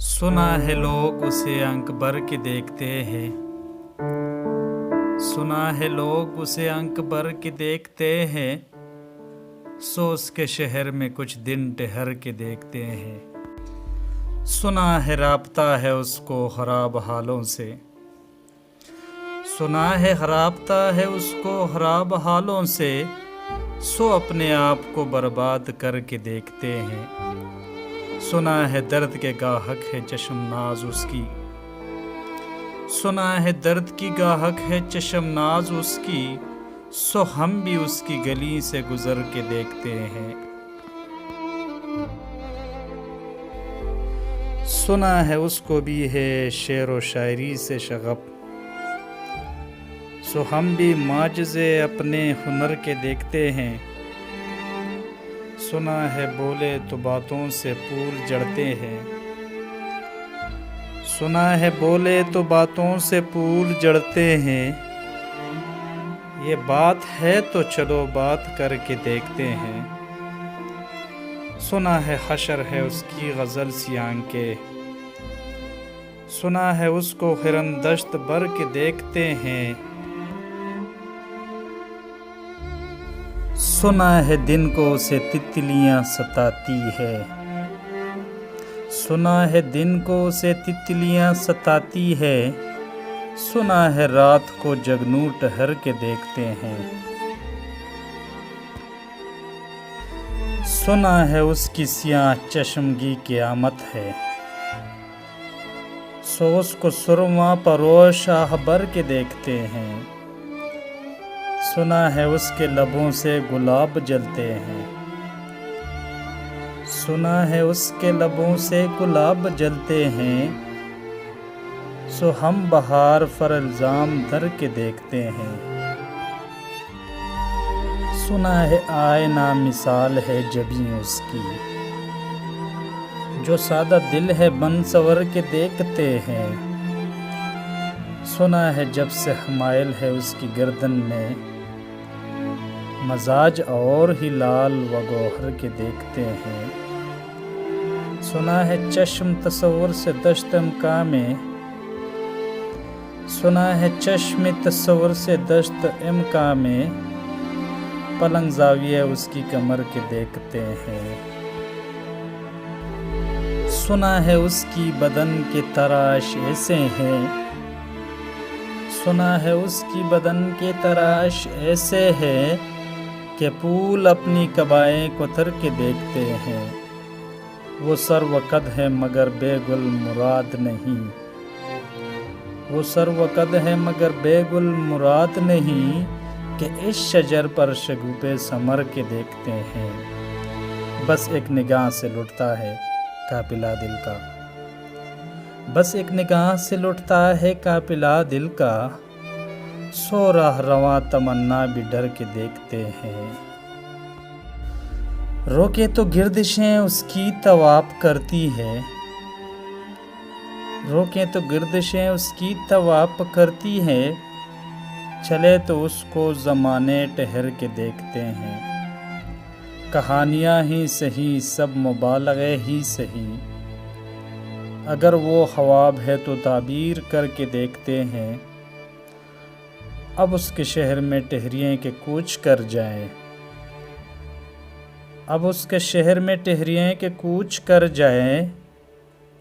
सुना है लोग उसे अंक भर के देखते हैं, सुना है लोग उसे अंक भर के देखते हैं, सो उसके शहर में कुछ दिन ठहर के देखते हैं। सुना है राब्ता है उसको खराब हालों से, सुना है राब्ता है उसको खराब हालों से, सो अपने आप को बर्बाद करके देखते हैं। सुना है दर्द के गाहक है चश्मनाज उसकी, सुना है दर्द की गाहक है चश्मनाज उसकी, सो हम भी उसकी गली से गुजर के देखते हैं। सुना है उसको भी है शेर व शायरी से शगफ, सो हम भी माजज़े अपने हुनर के देखते हैं। सुना है बोले तो बातों से फूल जड़ते हैं, सुना है बोले तो बातों से फूल जड़ते हैं, ये बात है तो चलो बात करके देखते हैं। सुना है हशर है उसकी गज़ल सी आंखें, सुना है उसको हिरन दश्त भर के देखते हैं। सुना है दिन को उसे तितलियां सताती है, सुना है दिन को उसे तितलियां सताती है, सुना है रात को जगनू ठहर के देखते हैं। सुना है उसकी सियाह चश्मगी क़यामत है, सो उसको सुरमा परोश आह भर के देखते हैं। सुना है उसके लबों से गुलाब जलते हैं, सुना है उसके लबों से गुलाब जलते हैं, सो हम बहार फर इल्ज़ाम धर के देखते हैं। सुना है आईना मिसाल है जबी उसकी, जो सादा दिल है बन सवर के देखते हैं। सुना है जब से हमायल है उसकी गर्दन में, मजाज और ही लाल व गौहर के देखते हैं। सुना है चश्म तस्वुर से दश्त इम्का में, सुना है चश्म तस्वुर से दश्त इम्का में, पलंग ज़ाविया उसकी कमर के देखते हैं। सुना है उसकी बदन के तराश ऐसे हैं, सुना है उसकी बदन के तराश ऐसे हैं, कि फूल अपनी कबाएं को तर के देखते हैं। वो सर्वकद है मगर बेगुल मुराद नहीं, वो सर्वकद है मगर बेगुल मुराद नहीं, कि इस शजर पर शगुफे समर के देखते हैं। बस एक निगाह से लुटता है कापिला दिल का, बस एक निगाह से लुटता है कापिला दिल का, सो राह रवां तमन्ना भी डर के देखते हैं। रोके तो गिर्दिशें उसकी तवाप करती है, रोके तो गिर्दिशें उसकी तवाप करती है, चले तो उसको ज़माने ठहर के देखते हैं। कहानियाँ ही सही सब मुबालगे ही सही, अगर वो ख्वाब है तो ताबीर करके देखते हैं। अब उसके शहर में टहरिए के कूच कर जाएं, अब उसके शहर में टहरिए के कूच कर जाएं,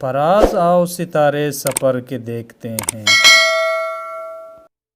पराज आओ सितारे सफ़र के देखते हैं।